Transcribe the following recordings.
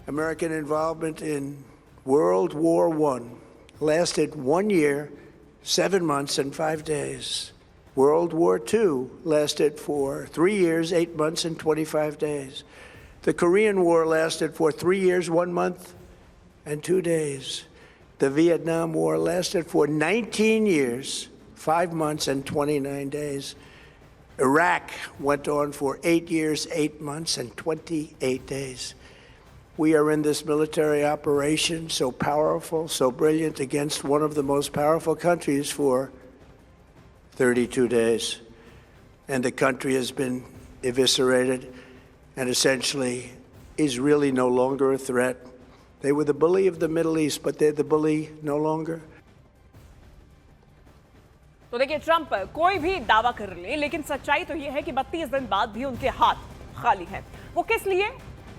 American involvement in World War I lasted 1 year, 7 months, and 5 days. World War II lasted for 3 years, 8 months, and 25 days. The Korean War lasted for 3 years, 1 month, and 2 days. The Vietnam War lasted for 19 years, 5 months, and 29 days. Iraq went on for 8 years, 8 months, and 28 days. We are in this military operation, so powerful, so brilliant, against one of the most powerful countries for 32 days. And the country has been eviscerated and essentially is really no longer a threat. They were the bully of the Middle East, but they're the bully no longer. तो देखिए, Trump कोई भी दावा कर ले, लेकिन सच्चाई तो यह है कि 32 दिन बाद भी उनके हाथ खाली हैं। वो किस लिए?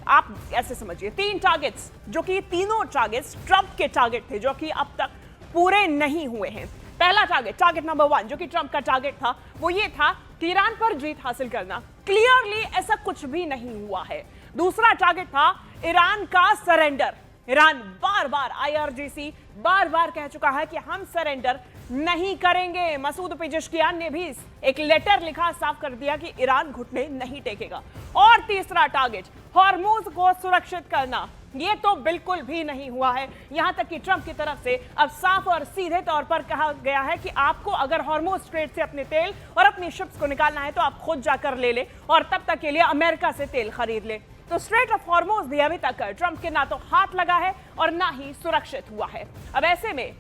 आप ऐसे समझिए, 3 टारगेट्स, जो कि तीनों टारगेट्स ट्रंप के टारगेट थे, जो कि अब तक पूरे नहीं हुए हैं। पहला टारगेट नंबर 1, जो कि ट्रंप का टारगेट था, वो ये था कि ईरान पर जीत हासिल करना। क्लियरली ऐसा कुछ भी नहीं हुआ है। दूसरा टारगेट था ईरान का सरेंडर। ईरान बार-बार, IRGC बार-बार कह चुका है कि हम सरेंडर नहीं करेंगे। मसूद पेजेश्कियान ने भी एक लेटर लिखा, साफ कर दिया कि ईरान घुटने नहीं टेकेगा। और तीसरा टारगेट, हॉर्मुज को सुरक्षित करना। यह तो बिल्कुल भी नहीं हुआ है। यहां तक कि ट्रंप की तरफ से अब साफ और सीधे तौर पर कहा गया है कि आपको अगर हॉर्मुज स्ट्रेट से अपने तेल और अपनी शिप्स को निकालना है तो आप खुद जाकर ले ले, और तब तक के लिए अमेरिका से तेल खरीद ले। तो स्ट्रेट ऑफ हॉर्मुज भी अभी तक ट्रंप के ना तो हाथ लगा है और ना ही सुरक्षित हुआ है। अब ऐसे में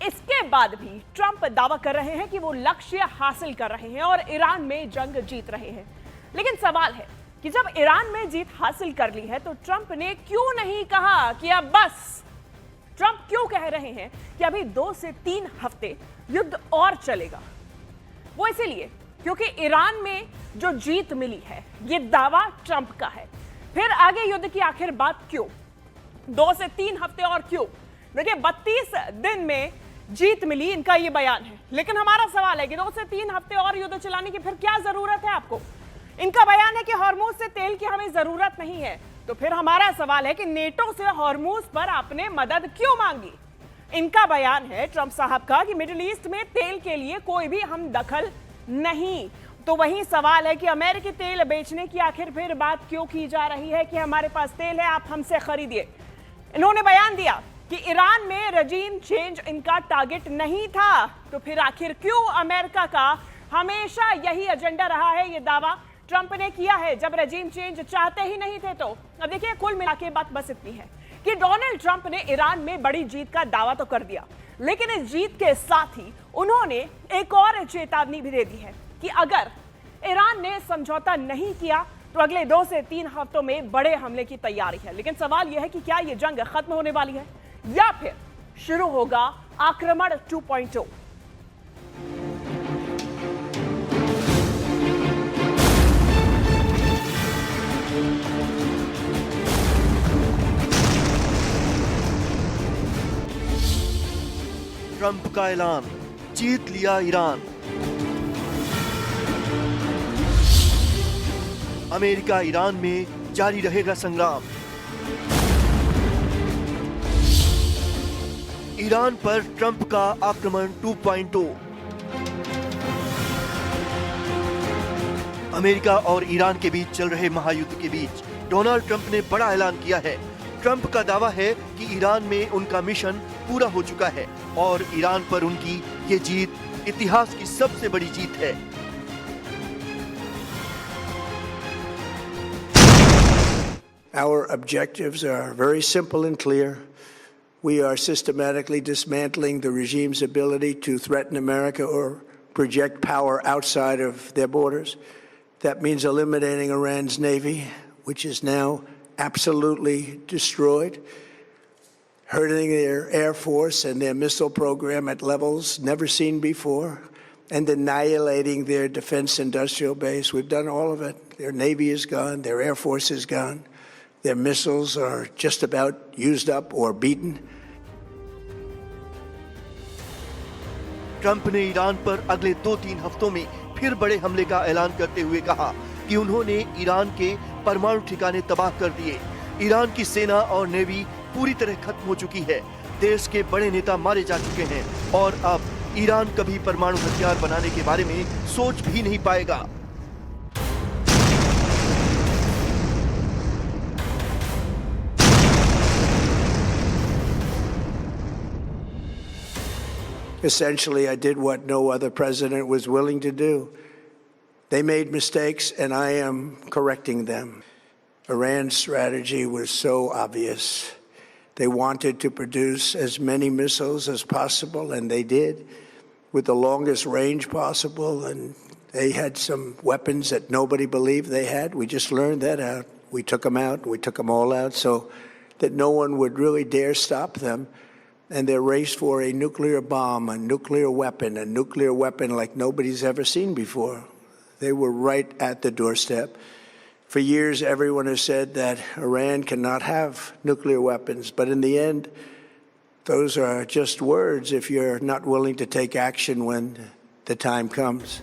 इसके बाद भी ट्रंप दावा कर रहे हैं कि वो लक्ष्य हासिल कर रहे हैं और ईरान में जंग जीत रहे हैं। लेकिन सवाल है कि जब ईरान में जीत हासिल कर ली है तो ट्रंप ने क्यों नहीं कहा कि अब बस? ट्रंप क्यों कह रहे हैं कि अभी 2 से 3 हफ्ते युद्ध और चलेगा? वो इसीलिए क्योंकि ईरान में जो जीत मिली है, ये दावा ट्रंप का है। फिर आगे युद्ध की आखिर बात क्यों? 2 से 3 हफ्ते और क्यों? देखिए, 32 दिन में जीत मिली, इनका ये बयान है। लेकिन हमारा सवाल है कि 2 से 3 हफ्ते और युद्ध चलाने की फिर क्या जरूरत है आपको? इनका बयान है कि हॉर्मुज से तेल की हमें जरूरत नहीं है। तो फिर हमारा सवाल है कि नेटो से हॉर्मुज पर आपने मदद क्यों मांगी? इनका बयान है ट्रंप साहब का कि मिडिल ईस्ट में तेल के लिए कोई भी हम दखल नहीं। तो वही सवाल है कि अमेरिकी तेल बेचने की आखिर फिर बात क्यों की जा रही है कि हमारे पास तेल है, आप हमसे खरीदिए। इन्होंने बयान दिया कि ईरान में रजीम चेंज इनका टारगेट नहीं था। तो फिर आखिर क्यों अमेरिका का हमेशा यही एजेंडा रहा है? ये दावा ट्रंप ने किया है जब रजीम चेंज चाहते ही नहीं थे। तो अब देखिए, कुल मिला के बात बस इतनी है कि डोनाल्ड ट्रंप ने ईरान में बड़ी जीत का दावा तो कर दिया, लेकिन इस जीत के साथ ही उन्होंने एक और चेतावनी भी दे दी है कि अगर ईरान ने समझौता नहीं किया तो अगले 2 से 3 हफ्तों में बड़े हमले की तैयारी है। लेकिन सवाल यह है कि क्या यह जंग खत्म होने वाली है या फिर शुरू होगा आक्रमण 2.0? ट्रंप का ऐलान, जीत लिया ईरान। अमेरिका ईरान में जारी रहेगा संग्राम। ईरान पर ट्रंप का आक्रमण 2.0। अमेरिका और ईरान के बीच चल रहे महायुद्ध के बीच डोनाल्ड ट्रंप ने बड़ा ऐलान किया है। ट्रंप का दावा है कि ईरान में उनका मिशन पूरा हो चुका है और ईरान पर उनकी ये जीत इतिहास की सबसे बड़ी जीत है। Our objectives are very simple and clear. We are systematically dismantling the regime's ability to threaten America or project power outside of their borders. That means eliminating Iran's navy, which is now absolutely destroyed, hurting their air force and their missile program at levels never seen before, and annihilating their defense industrial base. We've done all of it. Their navy is gone, their air force is gone. Their missiles are just about used up or beaten. Trump ने Iran पर अगले 2-3 हफ्तों में फिर बड़े हमले का ऐलान करते हुए कहा कि उन्होंने ईरान के परमाणु ठिकाने तबाह कर दिए। ईरान की सेना और नेवी पूरी तरह खत्म हो चुकी है। देश के बड़े नेता मारे जा चुके हैं और अब ईरान कभी परमाणु हथियार बनाने के बारे में सोच भी नहीं पाएगा। Essentially, I did what no other president was willing to do. They made mistakes, and I am correcting them. Iran's strategy was so obvious. They wanted to produce as many missiles as possible, and they did, with the longest range possible. And they had some weapons that nobody believed they had. We just learned that out. We took them out. We took them all out so that no one would really dare stop them. And their race for a nuclear bomb, a nuclear weapon like nobody's ever seen before. They were right at the doorstep. For years, everyone has said that Iran cannot have nuclear weapons, but in the end, those are just words if you're not willing to take action when the time comes.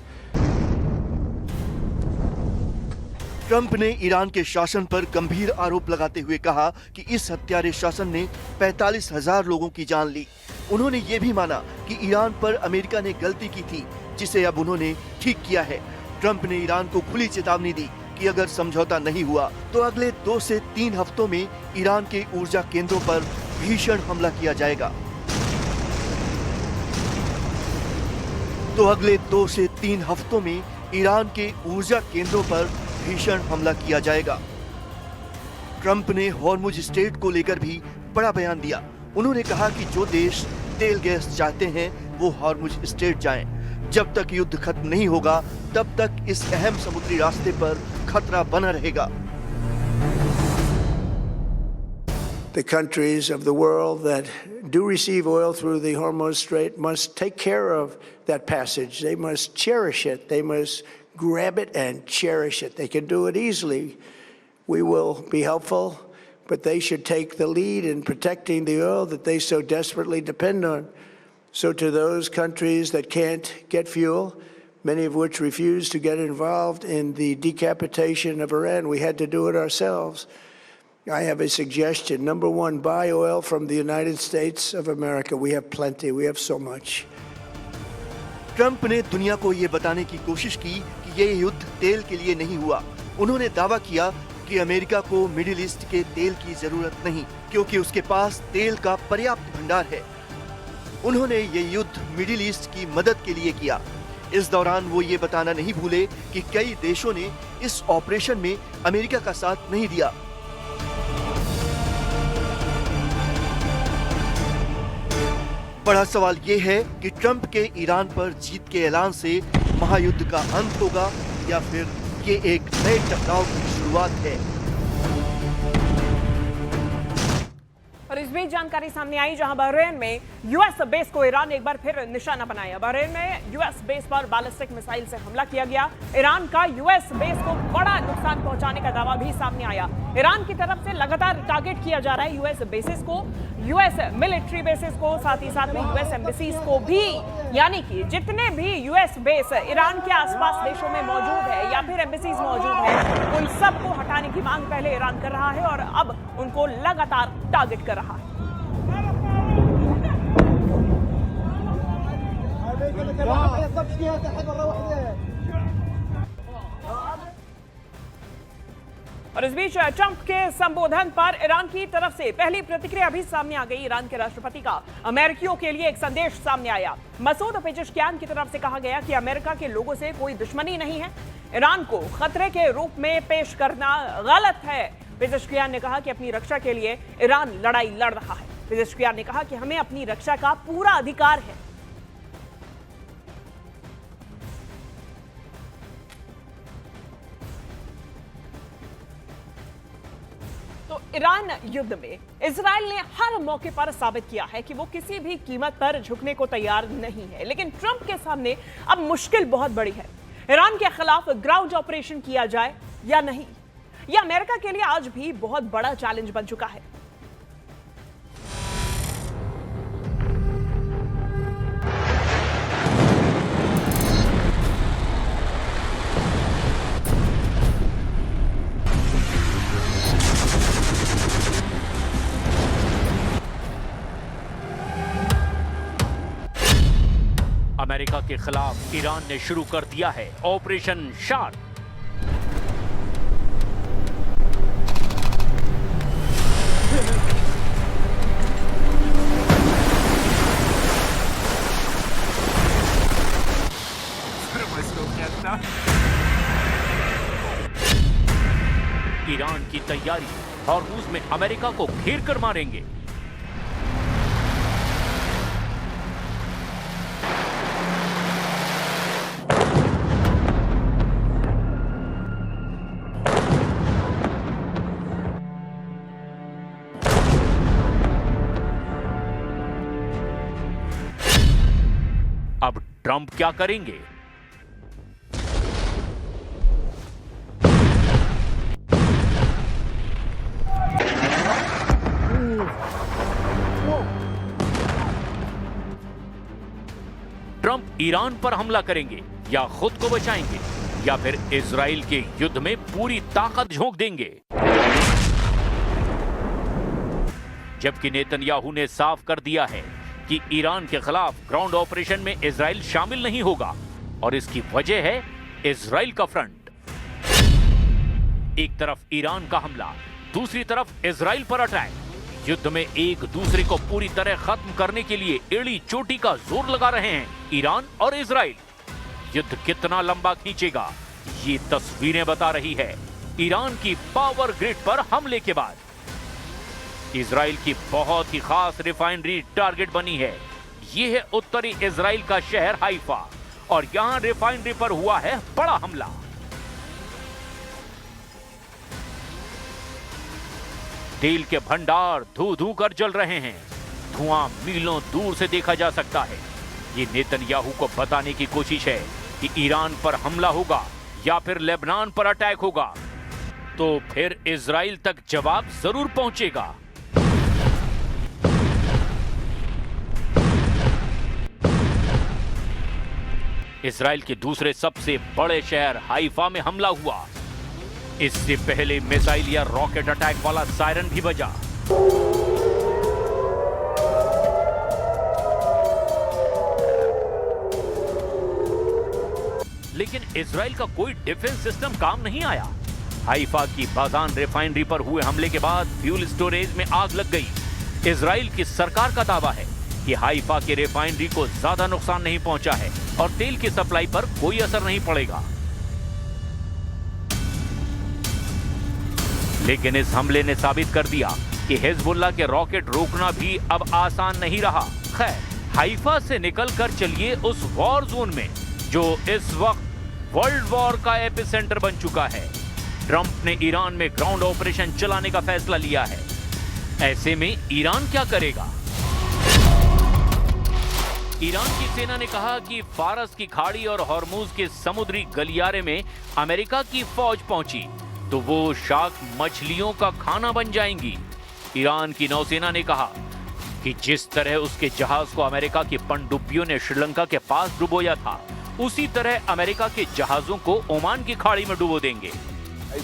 Trump ने Iran के शासन पर गंभीर आरोप लगाते हुए कहा कि इस हत्यारे शासन ने 45,000 लोगों की जान ली। उन्होंने ये भी माना कि ईरान पर अमेरिका ने गलती की थी, जिसे अब उन्होंने ठीक किया है। ट्रंप ने ईरान को खुली चेतावनी दी कि अगर समझौता नहीं हुआ तो अगले 2 से 3 हफ्तों में ईरान के ऊर्जा केंद्रों पर भीषण हमला किया जाएगा। भीषण हमला किया जाएगा। ट्रंप ने हॉर्मुज स्ट्रेट को लेकर भी बड़ा बयान दिया। उन्होंने कहा कि जो देश तेल गैस चाहते हैं वो हॉर्मुज स्ट्रेट जाएं। जब तक युद्ध खत्म नहीं होगा तब तक इस अहम समुद्री रास्ते पर खतरा बना रहेगा। The countries of the world that do receive oil through the Hormuz Strait must take care of that passage. They must cherish it. They must grab it and cherish it. They can do it easily. We will be helpful, but they should take the lead in protecting the oil that they so desperately depend on. So to those countries that can't get fuel, many of which refuse to get involved in the decapitation of Iran, we had to do it ourselves. I have a suggestion. Number one, buy oil from the United States of America. We have plenty. We have so much. Trump ने दुनिया को ये बताने की कोशिश की कि ये युद्ध तेल के लिए नहीं हुआ। उन्होंने दावा किया कि अमेरिका को मिडिल ईस्ट के तेल की जरूरत नहीं, क्योंकि उसके पास तेल का पर्याप्त भंडार है। उन्होंने ये युद्ध मिडिल ईस्ट की मदद के लिए किया। इस दौरान वो ये बताना नहीं भूले कि कई देशों ने इस ऑपरेशन में अमेरिका का साथ नहीं दिया। बड़ा सवाल ये है कि ट्रंप के ईरान पर जीत के ऐलान से महायुद्ध का अंत होगा या फिर ये एक नए टकराव की शुरुआत है। और इस बीच जानकारी सामने आई जहां बहरीन में यूएस बेस को ईरान ने एक बार फिर निशाना बनाया। बहरीन में यूएस बेस पर बैलिस्टिक मिसाइल से हमला किया गया। ईरान का यूएस बेस को बड़ा नुकसान पहुंचाने का दावा भी सामने आया। ईरान की तरफ से लगातार टारगेट किया जा रहा है यूएस बेसिस को, यूएस मिलिट्री बेसिस को, साथ ही साथ में यूएस एम्बेसीज को भी। यानी कि जितने भी यूएस बेस ईरान के आसपास देशों में मौजूद है या फिर एम्बेसीज मौजूद है, उन सबको हटाने की मांग पहले ईरान कर रहा है और अब उनको लगातार टारगेट कर रहा है। और इस बीच ट्रंप के संबोधन पर ईरान की तरफ से पहली प्रतिक्रिया भी सामने आ गई। ईरान के राष्ट्रपति का अमेरिकियों के लिए एक संदेश सामने आया। मसूद पेजेश्कियान की तरफ से कहा गया कि अमेरिका के लोगों से कोई दुश्मनी नहीं है, ईरान को खतरे के रूप में पेश करना गलत है। पेजेश्कियान ने कहा कि अपनी रक्षा के लिए ईरान लड़ाई लड़ रहा है। पेजेश्कियान ने कहा कि हमें अपनी रक्षा का पूरा अधिकार है। तो ईरान युद्ध में इजराइल ने हर मौके पर साबित किया है कि वो किसी भी कीमत पर झुकने को तैयार नहीं है, लेकिन ट्रंप के सामने अब मुश्किल बहुत बड़ी है। ईरान के खिलाफ ग्राउंड ऑपरेशन किया जाए या नहीं, यह अमेरिका के लिए आज भी बहुत बड़ा चैलेंज बन चुका है। अमेरिका के खिलाफ ईरान ने शुरू कर दिया है ऑपरेशन शार्क। ईरान की तैयारी, हॉर्मुज में अमेरिका को घेर कर मारेंगे। अब ट्रंप क्या करेंगे? ट्रंप ईरान पर हमला करेंगे या खुद को बचाएंगे या फिर इजराइल के युद्ध में पूरी ताकत झोंक देंगे। जबकि नेतन्याहू ने साफ कर दिया है कि ईरान के खिलाफ ग्राउंड ऑपरेशन में इजराइल शामिल नहीं होगा और इसकी वजह है इजराइल का फ्रंट। एक तरफ ईरान का हमला, दूसरी तरफ इजराइल पर अटैक। युद्ध में एक दूसरे को पूरी तरह खत्म करने के लिए एड़ी चोटी का जोर लगा रहे हैं ईरान और इजराइल। युद्ध कितना लंबा खींचेगा, ये तस्वीरें बता रही है ईरान की पावर ग्रिड पर हमले के बाद। इजराइल की बहुत ही खास रिफाइनरी टारगेट बनी है। यह है उत्तरी इजराइल का शहर हाइफा और यहां रिफाइनरी पर हुआ है बड़ा हमला। तेल के भंडार धू धू कर जल रहे हैं। धुआं मीलों दूर से देखा जा सकता है। ये नेतन्याहू को बताने की कोशिश है कि ईरान पर हमला होगा या फिर लेबनान पर अटैक होगा तो फिर इजराइल तक जवाब जरूर पहुंचेगा। इजराइल के दूसरे सबसे बड़े शहर हाइफा में हमला हुआ। इससे पहले मिसाइल या रॉकेट अटैक वाला सायरन भी बजा। लेकिन इजराइल का कोई डिफेंस सिस्टम काम नहीं आया। हाइफा की बाजान रिफाइनरी पर हुए हमले के बाद फ्यूल स्टोरेज में आग लग गई। इजराइल की सरकार का दावा है कि हाइफा की रिफाइनरी को ज्यादा नुकसान नहीं पहुंचा है और तेल की सप्लाई पर कोई असर नहीं पड़ेगा। लेकिन इस हमले ने साबित कर दिया कि हिजबुल्लाह के रॉकेट रोकना भी अब आसान नहीं रहा। खैर, हाइफा से निकलकर चलिए उस वॉर जोन में जो इस वक्त वर्ल्ड वॉर का एपिसेंटर बन चुका है। ट्रंप ने ईरान में ग्राउंड ऑपरेशन चलाने का फैसला लिया है। ऐसे में ईरान क्या करेगा? ईरान की सेना ने कहा कि फारस की खाड़ी और हॉर्मुज के समुद्री गलियारे में अमेरिका की फौज पहुंची तो वो शार्क मछलियों का खाना बन जाएंगी। ईरान की नौसेना ने कहा कि जिस तरह उसके जहाज को अमेरिका की पनडुब्बियों ने श्रीलंका के पास डुबोया था, उसी तरह अमेरिका के जहाजों को ओमान की खाड़ी में डुबो देंगे।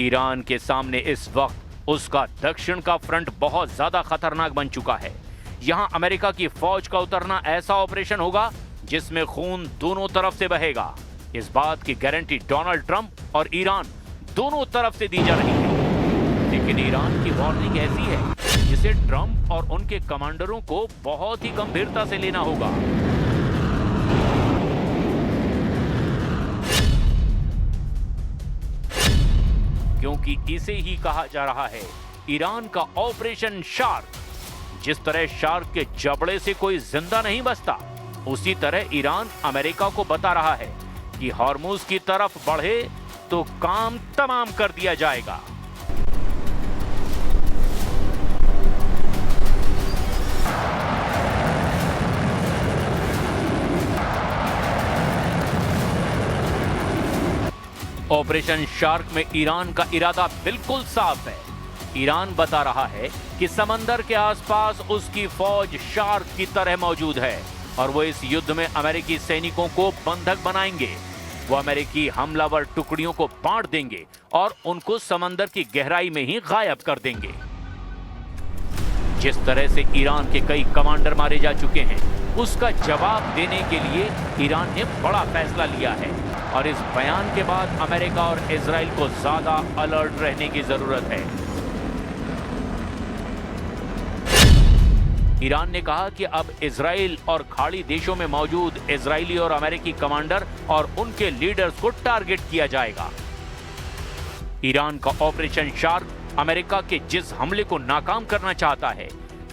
ईरान के सामने इस वक्त उसका दक्षिण का फ्रंट बहुत ज्यादा खतरनाक बन चुका है। यहां अमेरिका की फौज का उतरना ऐसा ऑपरेशन होगा जिसमें खून दोनों तरफ से बहेगा। इस बात की गारंटी डोनाल्ड ट्रंप और ईरान दोनों तरफ से दी जा रही है। लेकिन ईरान की वार्निंग ऐसी है जिसे ट्रंप और उनके कमांडरों को बहुत ही गंभीरता से लेना होगा। क्योंकि इसे ही कहा जा रहा है ईरान का ऑपरेशन शार्क। जिस तरह शार्क के जबड़े से कोई जिंदा नहीं बचता, उसी तरह ईरान अमेरिका को बता रहा है कि हॉर्मुज की तरफ बढ़े तो काम तमाम कर दिया जाएगा। ऑपरेशन शार्क में ईरान का इरादा बिल्कुल साफ है। ईरान बता रहा है कि समंदर के आसपास उसकी फौज शार्क की तरह मौजूद है और वो इस युद्ध में अमेरिकी सैनिकों को बंधक बनाएंगे। वो अमेरिकी हमलावर टुकड़ियों को बांट देंगे और उनको समंदर की गहराई में ही गायब कर देंगे। जिस तरह से ईरान के कई कमांडर मारे जा चुके हैं, उसका जवाब देने के लिए ईरान ने बड़ा फैसला लिया है और इस बयान के बाद अमेरिका और इजराइल को ज्यादा अलर्ट रहने की जरूरत है। ईरान ने कहा कि अब इजराइल और खाड़ी देशों में मौजूद इजरायली और अमेरिकी कमांडर और उनके लीडर्स को टारगेट किया जाएगा। ईरान का ऑपरेशन शार्क अमेरिका के जिस हमले को नाकाम करना चाहता है,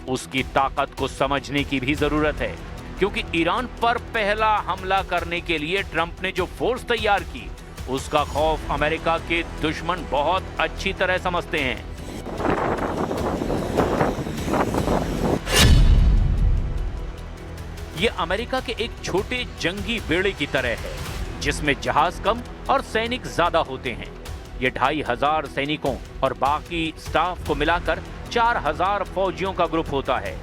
उसकी ताकत को समझने की भी जरूरत है, क्योंकि ईरान पर पहला हमला करने के लिए ट्रंप ने जो फोर्स तैयार की, उसका खौफ अमेरिका के दुश्मन बहुत अच्छी तरह समझते हैं। ये अमेरिका के एक छोटे जंगी बेड़े की तरह है, जिसमें जहाज कम और सैनिक ज्यादा होते हैं। ये 2500 सैनिकों और बाकी स्टाफ को मिलाकर 4000 फौजियों का ग्रुप होता है।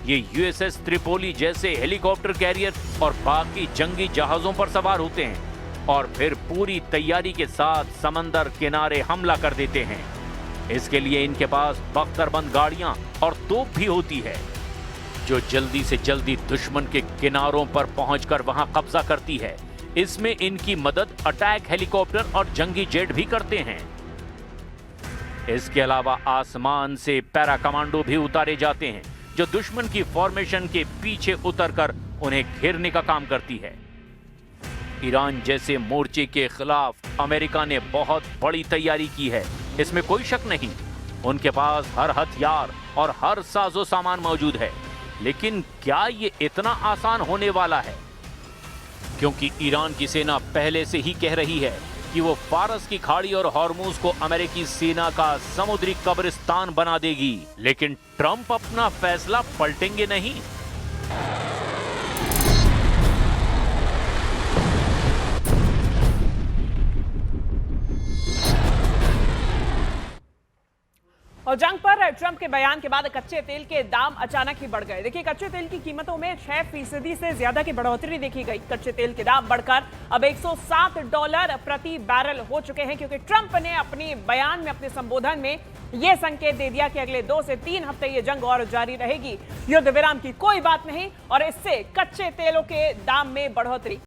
ये यूएसएस त्रिपोली जैसे हेलीकॉप्टर कैरियर और बाकी जंगी जहाजों पर सवार होते हैं और फिर पूरी तैयारी के साथ समंदर किनारे हमला कर देते हैं। इसके लिए इनके पास बख्तरबंद गाड़ियां और तोप भी होती है, जो जल्दी से जल्दी दुश्मन के किनारों पर पहुंचकर वहां कब्जा करती है। इसमें इनकी मदद अटैक हेलीकॉप्टर और जंगी जेट भी करते हैं। इसके अलावा आसमान से पैरा कमांडो भी उतारे जाते हैं, जो दुश्मन की फॉर्मेशन के पीछे उतरकर उन्हें घेरने का काम करती है। ईरान जैसे मोर्चे के खिलाफ अमेरिका ने बहुत बड़ी तैयारी की है, इसमें कोई शक नहीं। उनके पास हर हथियार और हर साजो सामान मौजूद है, लेकिन क्या ये इतना आसान होने वाला है? क्योंकि ईरान की सेना पहले से ही कह रही है कि वो फारस की खाड़ी और हॉर्मूज को अमेरिकी सेना का समुद्री कब्रिस्तान बना देगी। लेकिन ट्रंप अपना फैसला पलटेंगे नहीं। और जंग पर ट्रंप के बयान के बाद कच्चे तेल के दाम अचानक ही बढ़ गए। देखिए, कच्चे तेल की कीमतों में 6% से ज्यादा की बढ़ोतरी देखी गई। कच्चे तेल के दाम बढ़कर अब $107 प्रति बैरल हो चुके हैं, क्योंकि ट्रंप ने अपनी बयान में, अपने संबोधन में यह संकेत दे दिया कि अगले 2 से 3 हफ्ते ये जंग और जारी रहेगी। युद्ध विराम की कोई बात नहीं और इससे कच्चे तेलों के दाम में बढ़ोतरी